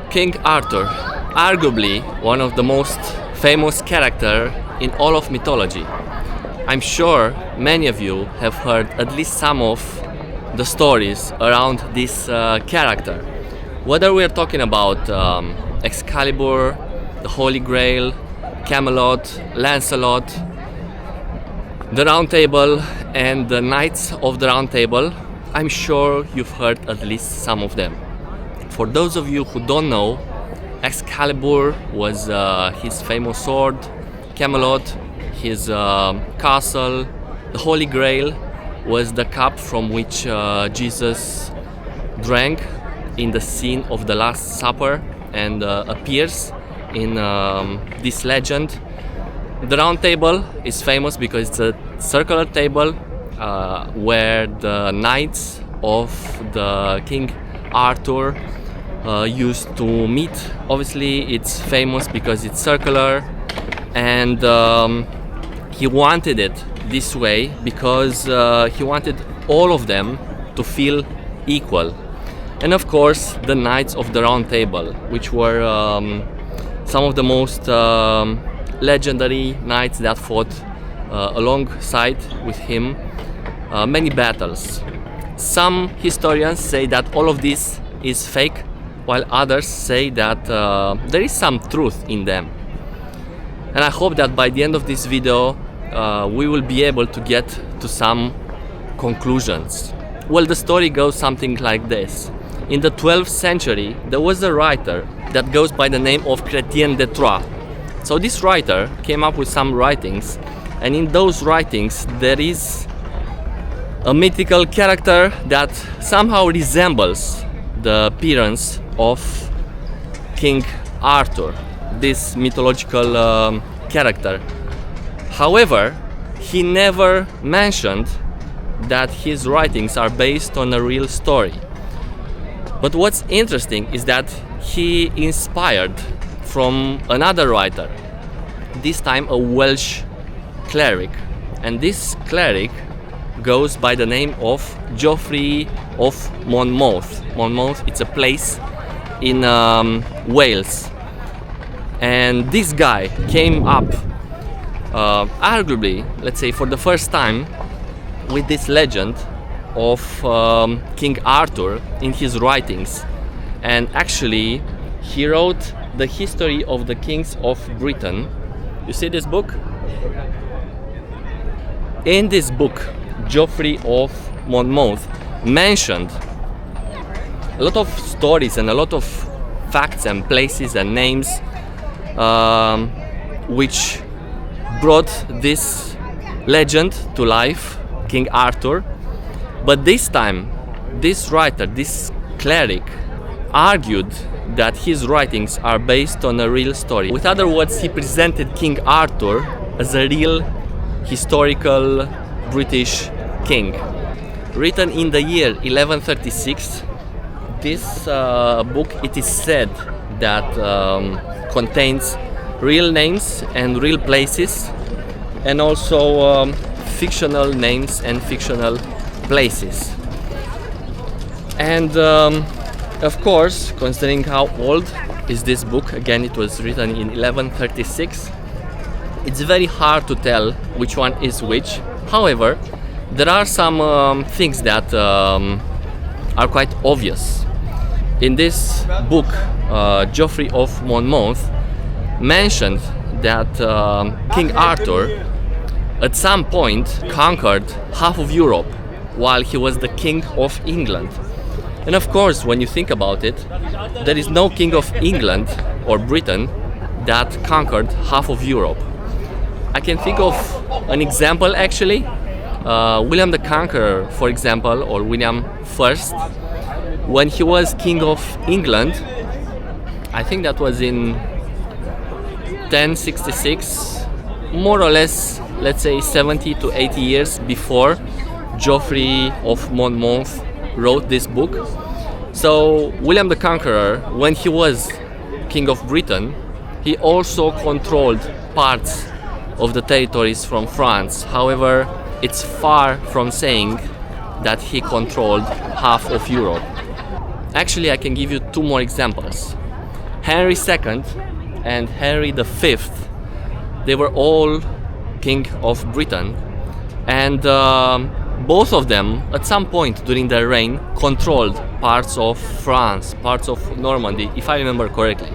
King Arthur, arguably one of the most famous characters in all of mythology. I'm sure many of you have heard at least some of the stories around this character. Whether we're talking about Excalibur, the Holy Grail, Camelot, Lancelot, the Round Table and the Knights of the Round Table, I'm sure you've heard at least some of them. For those of you who don't know, Excalibur was his famous sword, Camelot, his castle, the Holy Grail was the cup from which Jesus drank in the scene of the Last Supper and appears in this legend. The Round Table is famous because it's a circular table where the knights of the King Arthur used to meet. Obviously it's famous because it's circular, and he wanted it this way because he wanted all of them to feel equal. And of course the Knights of the Round Table, which were some of the most legendary knights that fought alongside with him many battles. Some historians say that all of this is fake, while others say that there is some truth in them. And I hope that by the end of this video we will be able to get to some conclusions. Well, the story goes something like this. In the 12th century there was a writer that goes by the name of Chrétien de Troyes. So this writer came up with some writings, and in those writings there is a mythical character that somehow resembles the appearance of King Arthur, this mythological character. However, he never mentioned that his writings are based on a real story. But what's interesting is that he inspired from another writer, this time a Welsh cleric, and this cleric goes by the name of Geoffrey of Monmouth. Monmouth, it's a place in Wales, and this guy came up arguably, let's say, for the first time with this legend of King Arthur in his writings. And actually he wrote the history of the kings of Britain. You see this book? In this book, Geoffrey of Monmouth mentioned a lot of stories and a lot of facts and places and names which brought this legend to life, King Arthur. But this time, this writer, this cleric, argued that his writings are based on a real story. With other words, he presented King Arthur as a real historical British king. Written in the year 1136, this book, it is said that contains real names and real places, and also fictional names and fictional places. And of course, considering how old is this book, again it was written in 1136, it's very hard to tell which one is which. However, there are some things that are quite obvious. In this book, Geoffrey of Monmouth mentioned that King Arthur at some point conquered half of Europe while he was the King of England. And of course, when you think about it, there is no King of England or Britain that conquered half of Europe. I can think of an example actually. William the Conqueror, for example, or William I, when he was King of England, I think that was in 1066, more or less, let's say 70 to 80 years before Geoffrey of Monmouth wrote this book. So William the Conqueror, when he was King of Britain, he also controlled parts of the territories from France. However, it's far from saying that he controlled half of Europe. Actually, I can give you two more examples. Henry II and Henry V, they were all king of Britain, and both of them at some point during their reign controlled parts of France, parts of Normandy, if I remember correctly.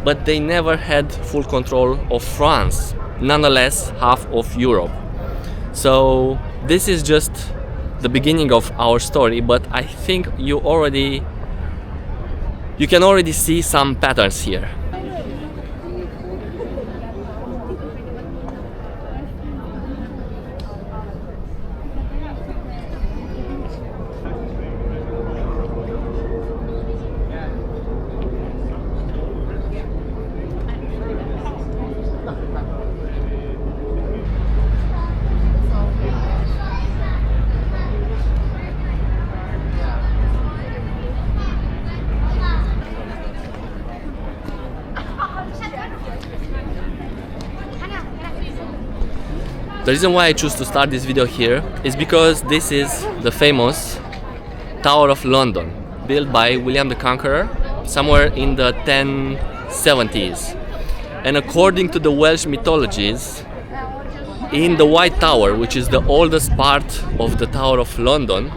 But they never had full control of France, nonetheless half of Europe. So this is just the beginning of our story, but I think you can already see some patterns here. The reason why I choose to start this video here is because this is the famous Tower of London, built by William the Conqueror somewhere in the 1070s. And according to the Welsh mythologies, in the White Tower, which is the oldest part of the Tower of London,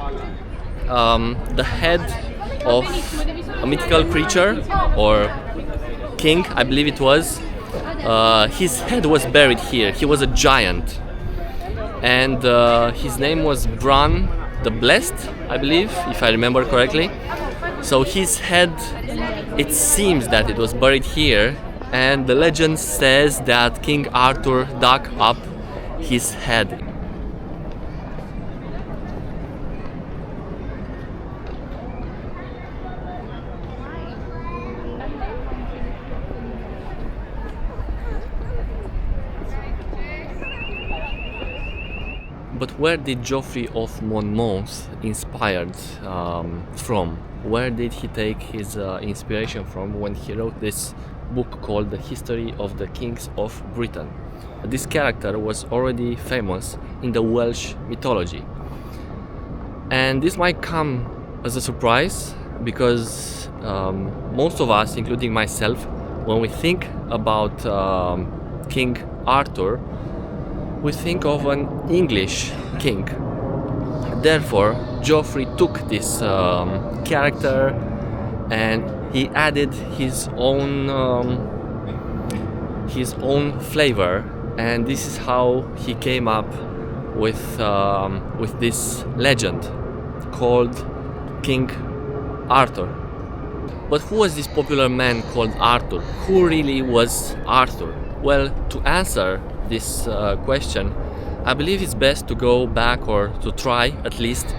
the head of a mythical creature or king, I believe it was, his head was buried here. He was a giant, and his name was Bran the Blessed, I believe, if I remember correctly. So his head, it seems that it was buried here, and the legend says that King Arthur dug up his head. But where did Geoffrey of Monmouth inspired from? Where did he take his inspiration from when he wrote this book called The History of the Kings of Britain? This character was already famous in the Welsh mythology. And this might come as a surprise because most of us, including myself, when we think about King Arthur, we think of an English king. Therefore, Geoffrey took this character and he added his own flavor, and this is how he came up with this legend called King Arthur. But who was this popular man called Arthur? Who really was Arthur? Well, to answer this question, I believe it's best to go back, or to try at least,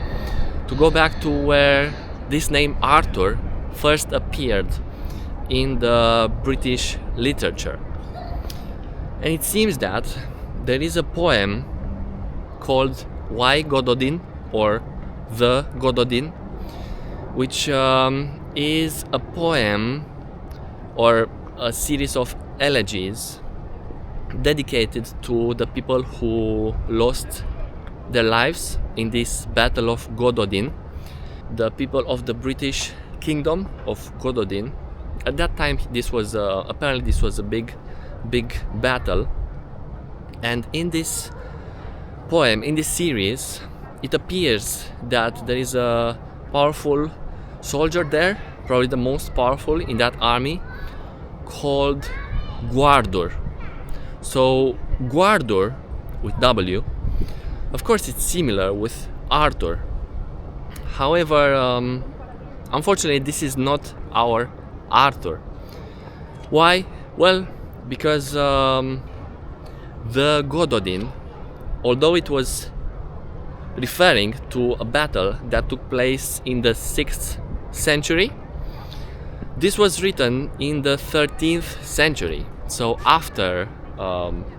to go back to where this name Arthur first appeared in the British literature. And it seems that there is a poem called Why Gododin, or The Gododin, which is a poem or a series of elegies dedicated to the people who lost their lives in this battle of Gododin, the people of the British kingdom of Gododin. At that time, this was apparently this was a big battle, and in this poem, in this series, it appears that there is a powerful soldier there, probably the most powerful in that army, called Gwardur. So Gwardur with W, of course it's similar with Arthur. However, unfortunately this is not our Arthur. Why? Well, because the Gododin, although it was referring to a battle that took place in the 6th century, this was written in the 13th century. So after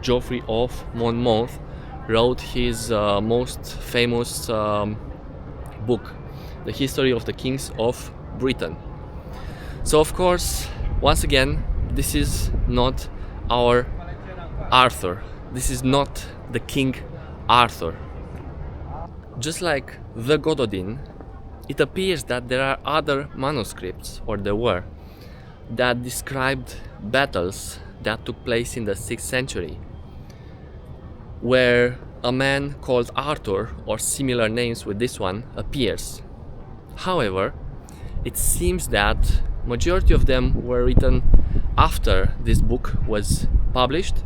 Geoffrey of Monmouth wrote his most famous book, The History of the Kings of Britain. So of course, once again, this is not our Arthur. This is not the King Arthur. Just like the Gododin, it appears that there are other manuscripts, or there were, that described battles that took place in the 6th century, where a man called Arthur, or similar names with this one, appears. However, it seems that majority of them were written after this book was published,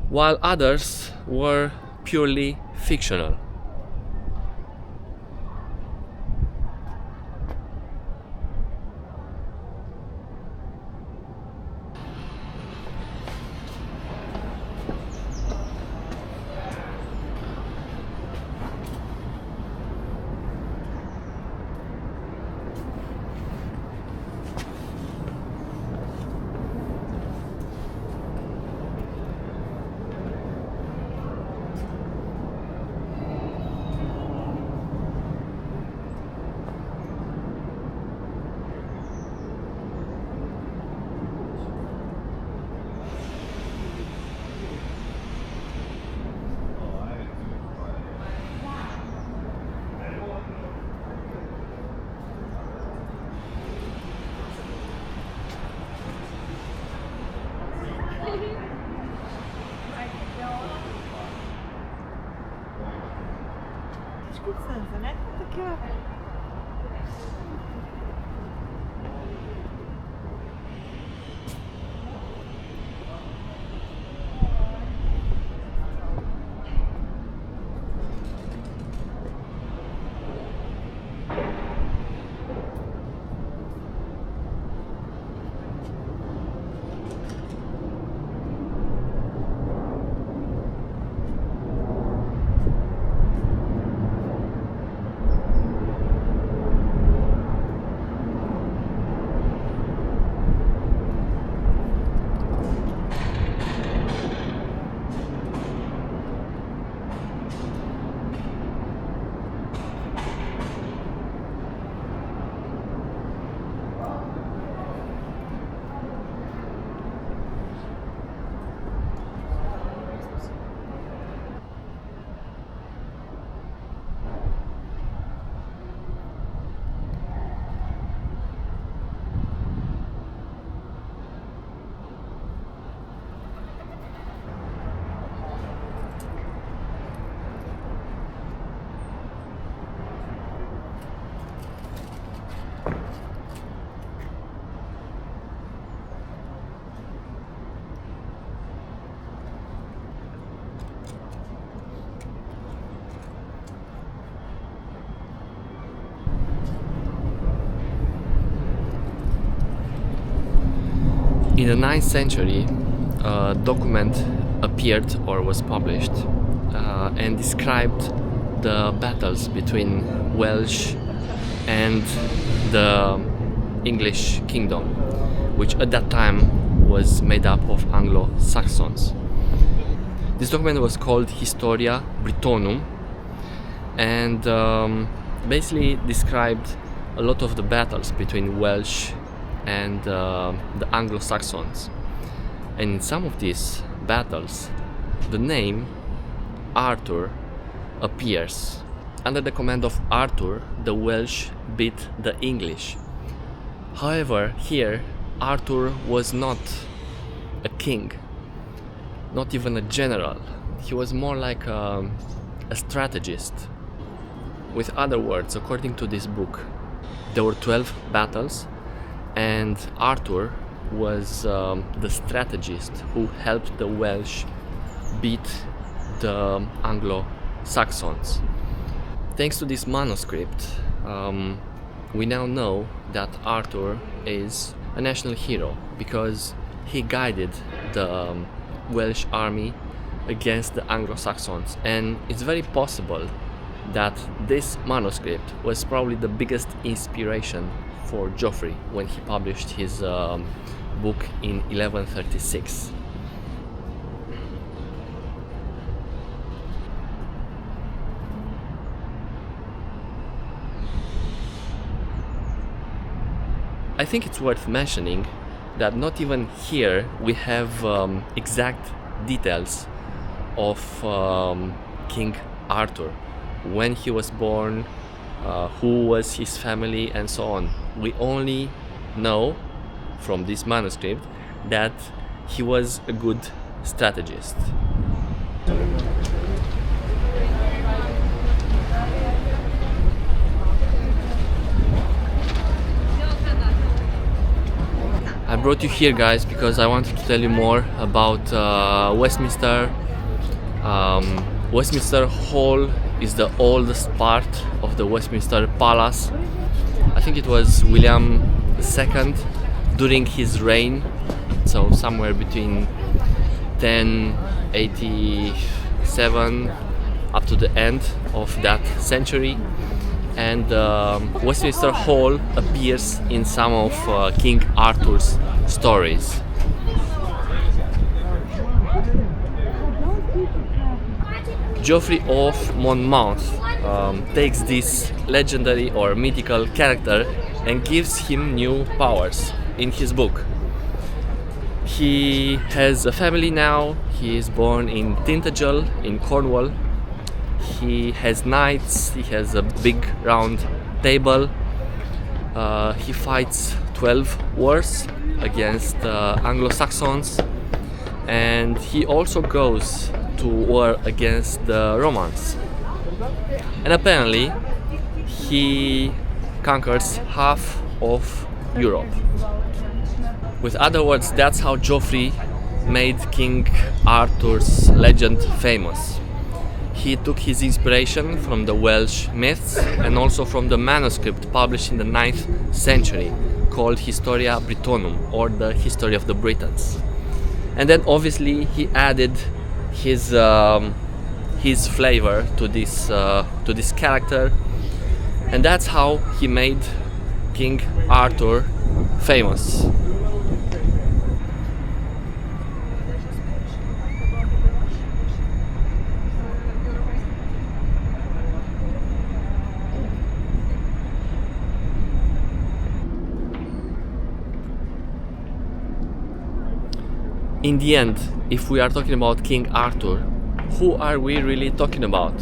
while others were purely fictional. In the 9th century, a document appeared or was published and described the battles between Welsh and the English kingdom, which at that time was made up of Anglo-Saxons. This document was called Historia Brittonum, and basically described a lot of the battles between Welsh and the Anglo-Saxons. And in some of these battles, the name Arthur appears. Under the command of Arthur, the Welsh beat the English. However, here Arthur was not a king, not even a general. He was more like a strategist. With other words, according to this book, there were 12 battles, and Arthur was the strategist who helped the Welsh beat the Anglo-Saxons. Thanks to this manuscript, we now know that Arthur is a national hero because he guided the Welsh army against the Anglo-Saxons, and it's very possible that this manuscript was probably the biggest inspiration for Geoffrey when he published his book in 1136. I think it's worth mentioning that not even here we have exact details of King Arthur, when he was born, who was his family, and so on. We only know from this manuscript that he was a good strategist. I brought you here, guys, because I wanted to tell you more about Westminster. Westminster Hall is the oldest part of the Westminster Palace. I think it was William II during his reign, so somewhere between 1087 up to the end of that century. And Westminster Hall appears in some of King Arthur's stories. Geoffrey of Monmouth takes this legendary or mythical character and gives him new powers in his book. He has a family now. He is born in Tintagel in Cornwall. He has knights, he has a big round table. He fights 12 wars against Anglo-Saxons, and he also goes to war against the Romans. And apparently he conquers half of Europe. With other words, that's how Geoffrey made King Arthur's legend famous. He took his inspiration from the Welsh myths and also from the manuscript published in the 9th century called Historia Britonum, or the History of the Britons. And then obviously he added his flavor to this character, and that's how he made King Arthur famous. In the end, if we are talking about King Arthur, who are we really talking about?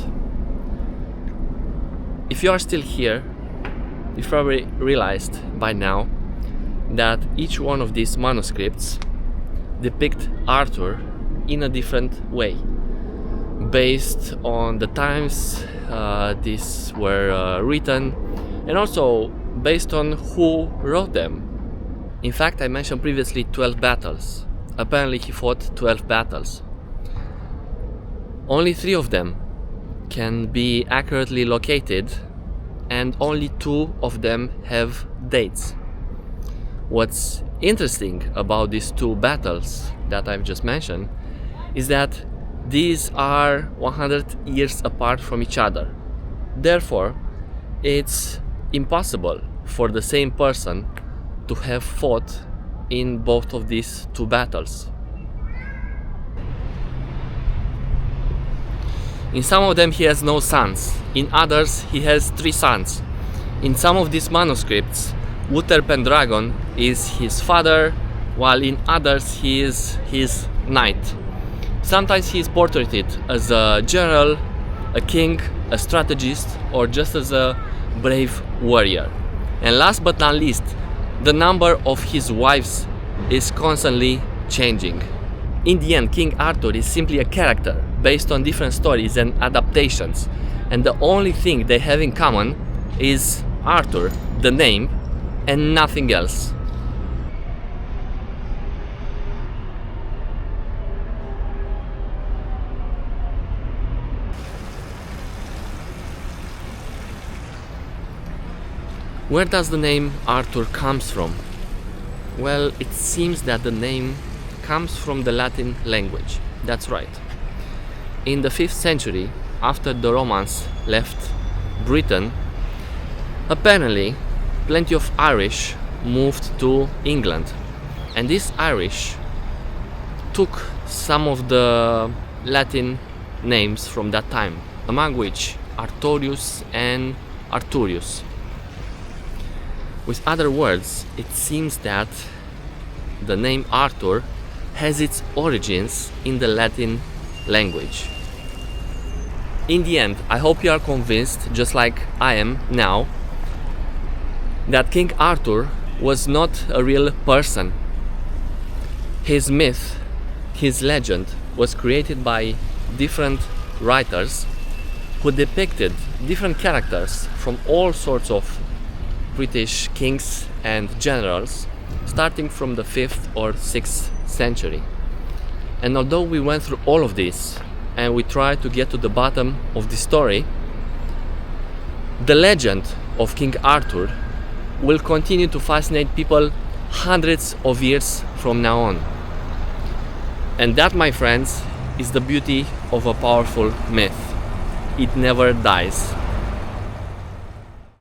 If you are still here, you've probably realized by now that each one of these manuscripts depict Arthur in a different way, based on the times these were written, and also based on who wrote them. In fact, I mentioned previously 12 battles. Apparently he fought 12 battles. Only 3 of them can be accurately located, and only 2 of them have dates. What's interesting about these 2 battles that I've just mentioned is that these are 100 years apart from each other. Therefore, it's impossible for the same person to have fought in both of these 2 battles. In some of them he has no sons, in others he has 3 sons. In some of these manuscripts, Uther Pendragon is his father, while in others he is his knight. Sometimes he is portrayed as a general, a king, a strategist, or just as a brave warrior. And last but not least, the number of his wives is constantly changing. In the end, King Arthur is simply a character based on different stories and adaptations, and the only thing they have in common is Arthur, the name, and nothing else. Where does the name Arthur comes from? Well, it seems that the name comes from the Latin language. That's right. In the 5th century, after the Romans left Britain, apparently plenty of Irish moved to England, and these Irish took some of the Latin names from that time, among which Artorius and Arturius. With other words, it seems that the name Arthur has its origins in the Latin language. In the end, I hope you are convinced, just like I am now, that King Arthur was not a real person. His myth, his legend, was created by different writers who depicted different characters from all sorts of British kings and generals, starting from the 5th or 6th century. And although we went through all of this and we tried to get to the bottom of the story, the legend of King Arthur will continue to fascinate people hundreds of years from now on. And that, my friends, is the beauty of a powerful myth. It never dies.